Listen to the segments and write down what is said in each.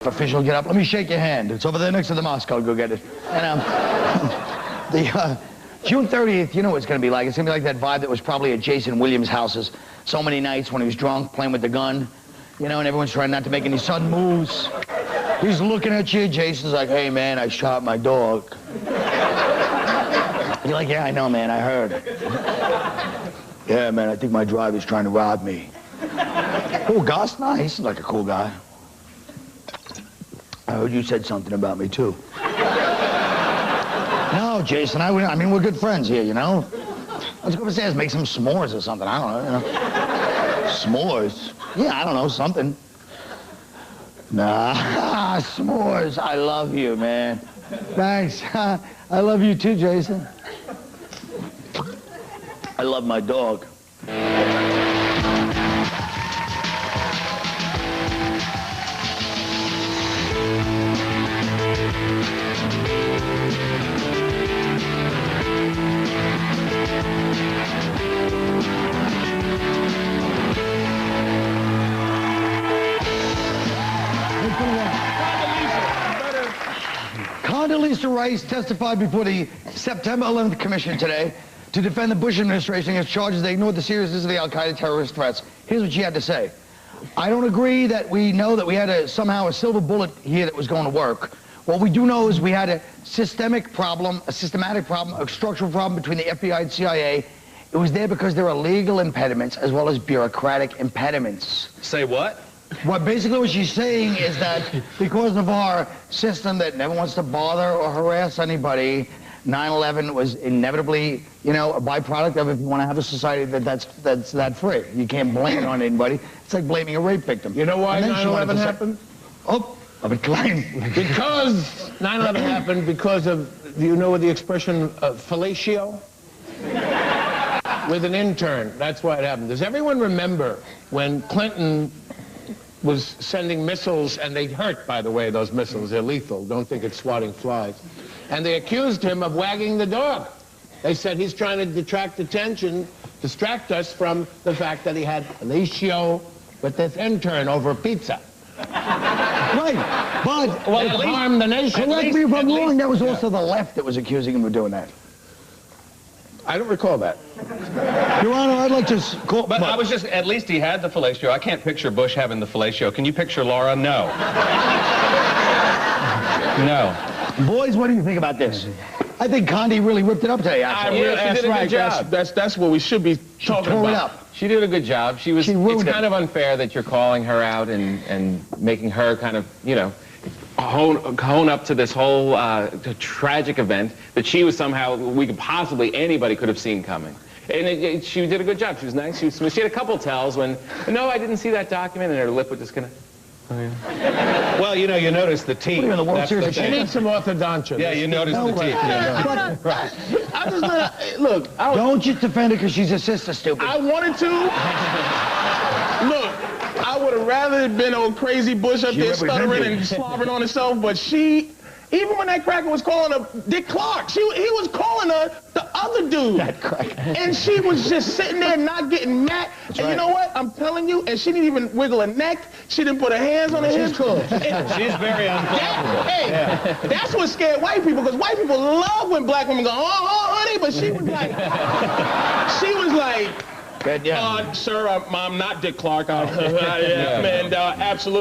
Official, get up. Let me shake your hand. It's over there next to the mosque. I'll go get it. And June 30th, you know what it's going to be like. It's going to be like that vibe that was probably at Jason Williams' houses so many nights when he was drunk, playing with the gun, you know, and everyone's trying not to make any sudden moves. He's looking at you. Jason's like, hey, man, I shot my dog. You're like, yeah, I know, man. I heard. Yeah, man, I think my driver's trying to rob me. Oh, Gus? Nah, he's like a cool guy. I heard you said something about me, too. No, Jason, I mean, we're good friends here, you know? Let's go upstairs, make some s'mores or something. I don't know, you know? S'mores? Yeah, I don't know, something. Nah, s'mores. I love you, man. Thanks. I love you, too, Jason. I love my dog. Condoleezza Rice testified before the September 11th Commission today to defend the Bush administration against charges they ignored the seriousness of the al-Qaeda terrorist threats. Here's what she had to say. I don't agree that we know that we had somehow a silver bullet here that was going to work. What we do know is we had a systematic problem, a structural problem between the FBI and CIA. It was there because there are legal impediments as well as bureaucratic impediments. Say what? Well, basically what she's saying is that because of our system that never wants to bother or harass anybody, 9/11 was inevitably, you know, a byproduct of if you want to have a society that's that free. You can't blame it on anybody. It's like blaming a rape victim. You know why 9/11 happened? Oh, but Klein. Because 9/11 happened because of, do you know the expression fellatio? With an intern. That's why it happened. Does everyone remember when Clinton was sending missiles, and they hurt, by the way, those missiles. They're lethal. Don't think it's swatting flies. And they accused him of wagging the dog. They said he's trying to distract us from the fact that he had fellatio with this intern over pizza. Right, but well, it harmed the nation. Correct me if I'm wrong, that was also the left that was accusing him of doing that. I don't recall that. Your Honor, I'd like to call... But I was just, at least he had the fellatio. I can't picture Bush having the fellatio. Can you picture Laura? No. No. Boys, what do you think about this? I think Condi really ripped it up today, actually. She did a good job. That's what we should be talking about. It up. She did a good job. It's kind of unfair that you're calling her out and making her kind of, you know, hone up to this whole tragic event that she was somehow, anybody could have seen coming. And she did a good job. She was nice. She was smooth. She had a couple tells when, no, I didn't see that document, and her lip would just kind of, oh, yeah. Well, you know, you notice the teeth. What are you in the World Series? She needs some orthodontia. Yeah, you notice the teeth. Right. I'm just gonna, look. Don't just defend her because she's a sister, stupid. I wanted to. Look. I would have rather been old crazy Bush up there stuttering and slobbering on herself, but she, even when that cracker was calling her Dick Clark, he was calling her the other dude. That cracker. And she was just sitting there not getting mad. That's and right. You know what? I'm telling you, and she didn't even wiggle her neck. She didn't put her hands on her hips. Cool. She's very unflappable. Hey, that's what scared white people, because white people love when black women go, oh, honey, but she was like, Good, yeah. Sir, I'm not Dick Clark. Absolutely.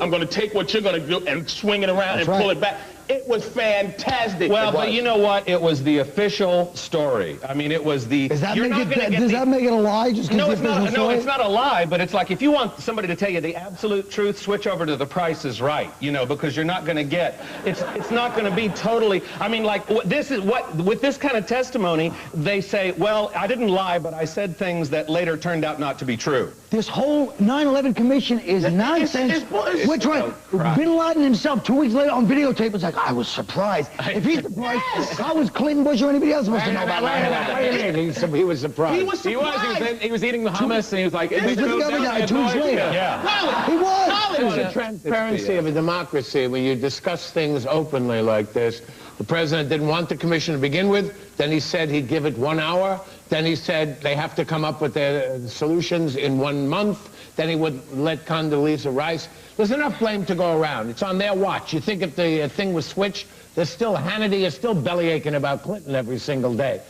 I'm going to take what you're going to do and swing it around and pull it back. It was fantastic. Well, but you know what? It was the official story. I mean, it was the... Does that make it a lie? Just no, it's not. No, it's not a lie. But it's like if you want somebody to tell you the absolute truth, switch over to The Price is Right. You know, because you're not going to get. It's not going to be totally. I mean, like with this kind of testimony, they say, well, I didn't lie, but I said things that later turned out not to be true. This whole 9/11 Commission is nonsense. We're trying. Bin Laden himself, 2 weeks later on videotape, was like, I was surprised. If he's surprised, how was Clinton, Bush, or anybody else supposed to know about 9/11? He was surprised. He was surprised. He was eating the hummus, and he was like, he just discovered that 2 weeks later. Yeah. He was. There's a transparency of a democracy when you discuss things openly like this. The president didn't want the commission to begin with. Then he said he'd give it 1 hour. Then he said they have to come up with their solutions in 1 month. Then he would let Condoleezza Rice. There's enough blame to go around. It's on their watch. You think if the thing was switched, there's still Hannity is still bellyaching about Clinton every single day.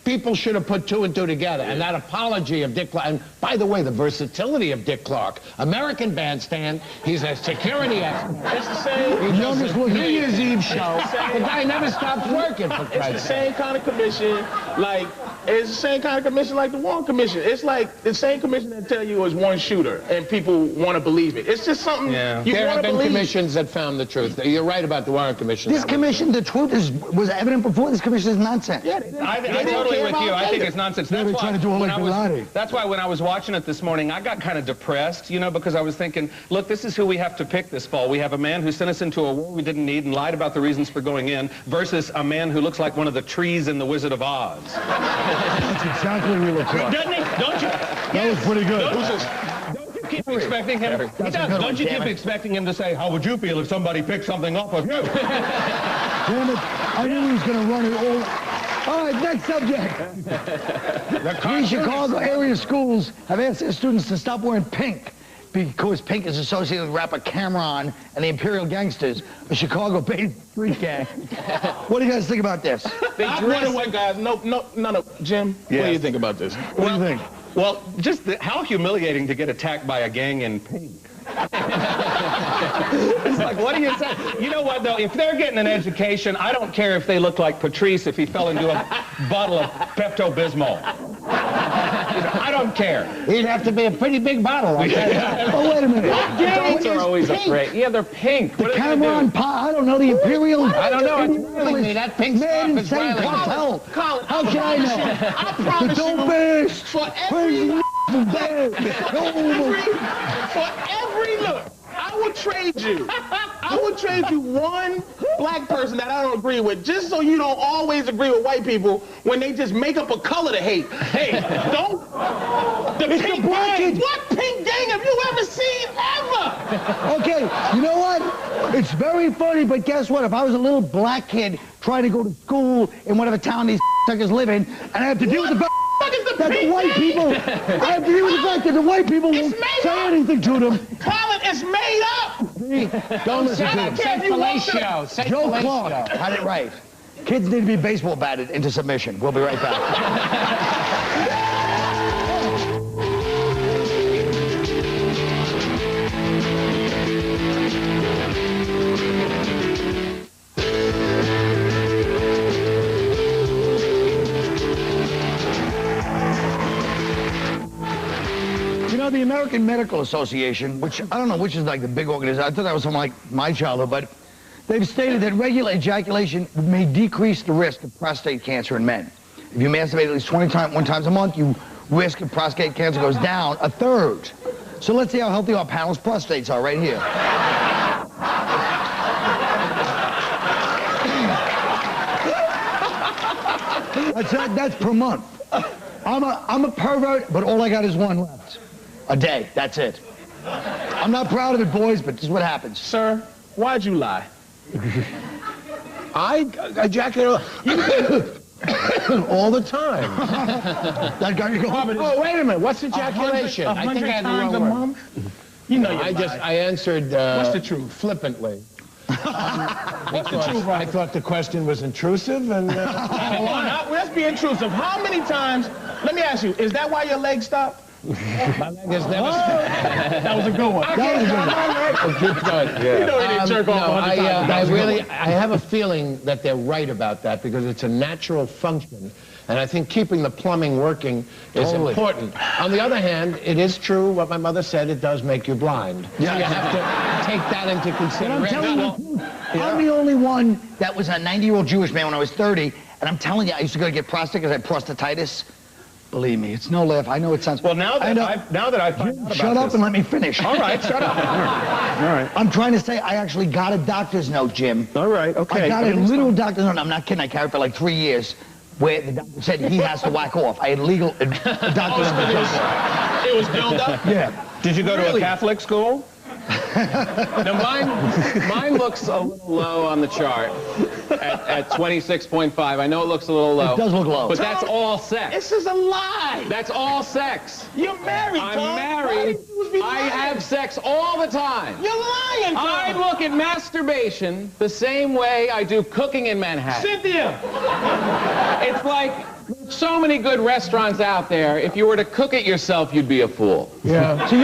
People should have put 2 and 2 together. And that apology of Dick Clark, and by the way, the versatility of Dick Clark, American bandstand, he's a security expert. It's the same. He does a New Year's Eve show. The guy never stops working for Christ's sake. It's the same kind of commission, like, it's the same kind of commission like the Warren Commission. It's like the same commission that tell you it's one shooter, and people want to believe it. It's just something you want to believe. There have been commissions that found the truth. You're right about the Warren Commission. This commission, the truth was evident before. This commission is nonsense. Yeah, I'm totally with you. I think it's nonsense. That's why when I was watching it this morning, I got kind of depressed, you know, because I was thinking, look, this is who we have to pick this fall. We have a man who sent us into a war we didn't need and lied about the reasons for going in versus a man who looks like one of the trees in The Wizard of Oz. That's exactly what he looks like. Doesn't he? Don't you? That was pretty good. Don't you keep expecting him? He does. Don't you keep expecting him to say, how would you feel if somebody picked something off of you? Damn it. I knew he was going to run it all. All right, next subject. Three Chicago area schools have asked their students to stop wearing pink because pink is associated with rapper Cameron and the Imperial Gangsters, a Chicago-based street gang. What do you guys think about this? By the way, guys, no, Jim, what do you think about this? What do you think? Well, just how humiliating to get attacked by a gang in pink. It's like, what do you say? You know what, though? If they're getting an education, I don't care if they look like Patrice if he fell into a bottle of Pepto-Bismol. I don't care. He'd have to be a pretty big bottle. Oh, wait a minute. Gangs are always afraid. Yeah, they're pink. The Cameron Pie, I don't know, the Imperial... I don't know. It's riling me. That pink stuff is insane riling me. cartel. Colin, How can I know? I promise The you, dopest, for every look, I would trade you. I would trade you one black person that I don't agree with, just so you don't always agree with white people when they just make up a color to hate. Hey, don't. The pink gang. What pink gang have you ever seen ever? Okay, you know what? It's very funny, but guess what? If I was a little black kid trying to go to school in whatever town these suckers live in, and I have to deal with the that the white people, I have to deal with the fact that the white people won't say anything to them. Colin, it's made up. Don't listen to them. Say fellatio. Joe Clark had it right. Kids need to be baseball batted into submission. We'll be right back. The American Medical Association, which I don't know which is like the big organization, I thought that was something like my childhood, but they've stated that regular ejaculation may decrease the risk of prostate cancer in men. If you masturbate at least 21 times a month, your risk of prostate cancer goes down 1/3. So let's see how healthy our panel's prostates are right here. That's per month. I'm a pervert, but all I got is one left. A day, that's it. I'm not proud of it, boys, but this is what happens. Sir, why'd you lie? I ejaculate all the time. That guy you go. Oh, wait a minute. What's ejaculation? I think I had the wrong word. You know, I answered. What's the truth? Flippantly. I thought the question was intrusive, and hold on. Let's be intrusive. How many times? Let me ask you. Is that why your leg stopped? My leg has never. That was a good one. That was a good one. Yeah. You know he didn't jerk off 100 times. I have a feeling that they're right about that because it's a natural function. And I think keeping the plumbing working is important. On the other hand, it is true what my mother said, it does make you blind. Yeah. So you have to take that into consideration. I'm telling you, I'm the only one that was a 90-year-old Jewish man when I was 30, and I'm telling you, I used to go to get prostate because I had prostatitis. Believe me, it's no laugh. I know it sounds... Well, now that I find out about Shut up and let me finish. All right, shut up. All right. I'm trying to say I actually got a doctor's note, Jim. All right, okay. I got a little doctor's note. I'm not kidding. I carried it for like 3 years where the doctor said he has to whack off. I had legal doctor's note. It was built up? Yeah. Did you go to a Catholic school? Now, mine looks a little low on the chart at 26.5. I know it looks a little low. It does look low. But that's all sex. This is a lie. That's all sex. You're married, I'm Tom. married. I have sex all the time. You're lying, Tom. I look at masturbation the same way I do cooking in Manhattan. Cynthia. It's like so many good restaurants out there. If you were to cook it yourself, you'd be a fool. Yeah. So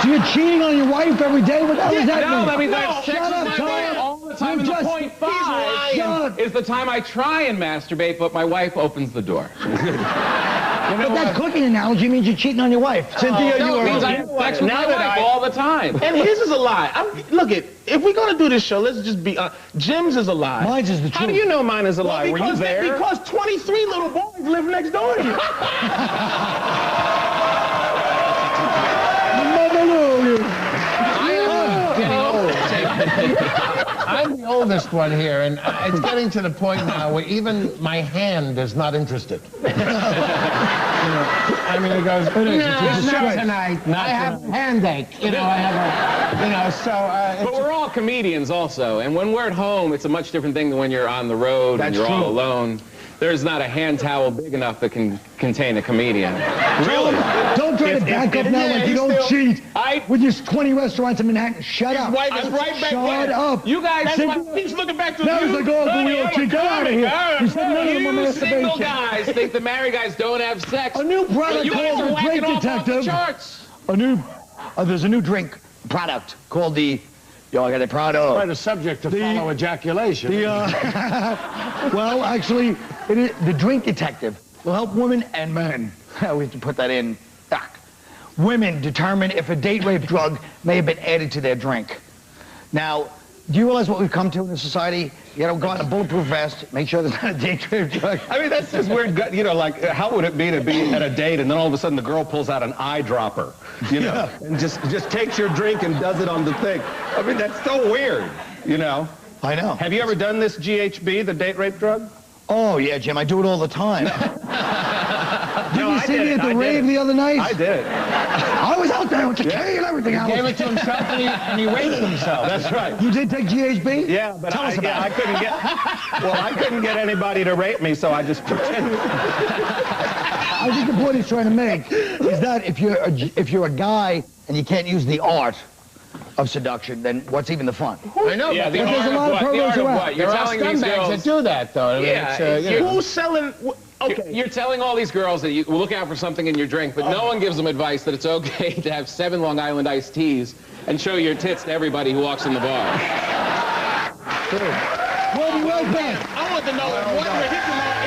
you're cheating on your wife every day? What the hell does that mean? No, that means I have sex Shut with up, my Tom. wife all the time. And the point He's five lying. is the time I try and masturbate, but my wife opens the door. But that cooking analogy means you're cheating on your wife. Cynthia, No, you it means are... I have sex with my wife all the time. And his is a lie. Look, if we're going to do this show, let's just be Jim's is a lie. Mine's is the truth. How do you know mine is a lie? Were you there? Because 23 little boys live next door to you. I'm the oldest one here, and it's getting to the point now where even my hand is not interested. I mean, it goes, not tonight. I have a hand ache. You know, I have a, But we're all comedians also, and when we're at home, it's a much different thing than when you're on the road and you're all alone. There's not a hand towel big enough that can contain a comedian. Really? Don't try to back up now like you don't cheat. With your 20 restaurants in Manhattan. Shut up. I'm right back Shut there. up. You guys, He's looking back to That was the goal, but we don't cheat. Get out of here. You said none of them were you single masturbation. guys think the married guys don't have sex. A new product You guys are called the whacking Drink off off the Detective. charts. There's a new drink product called the... Yo, I got it product. quite a subject to follow ejaculation. Well, actually, the Drink Detective will help women and men. We have to put that in. Women determine if a date rape drug may have been added to their drink. Now, do you realize what we've come to in this society? You gotta go out in a bulletproof vest, make sure there's not a date rape drug. I mean, that's just weird. You know, like, how would it be to be at a date and then all of a sudden the girl pulls out an eyedropper, you know, and just takes your drink and does it on the thing? I mean, that's so weird, you know. I know. Have you ever done this GHB, the date rape drug? Oh, yeah, Jim, I do it all the time. Didn't you see me at the rave the other night? I did. I was out there with the K and everything. He gave it to himself and he raped himself. That's right. You did take GHB? Yeah, but Tell us about it. I couldn't get, well, I couldn't get anybody to rape me, so I just pretended. I think the point he's trying to make is that if you're a guy and you can't use the art of seduction, then what's even the fun? I know, Yeah, but the there's a lot of art of perverts what? around. You're there are telling these scumbags girls... that do that, though. I mean, Yeah, Who's selling... Okay. You're telling all these girls that you will look out for something in your drink, but no one gives them advice that it's okay to have 7 Long Island iced teas and show your tits to everybody who walks in the bar. We'll be right back. I want to know what we're hitting on.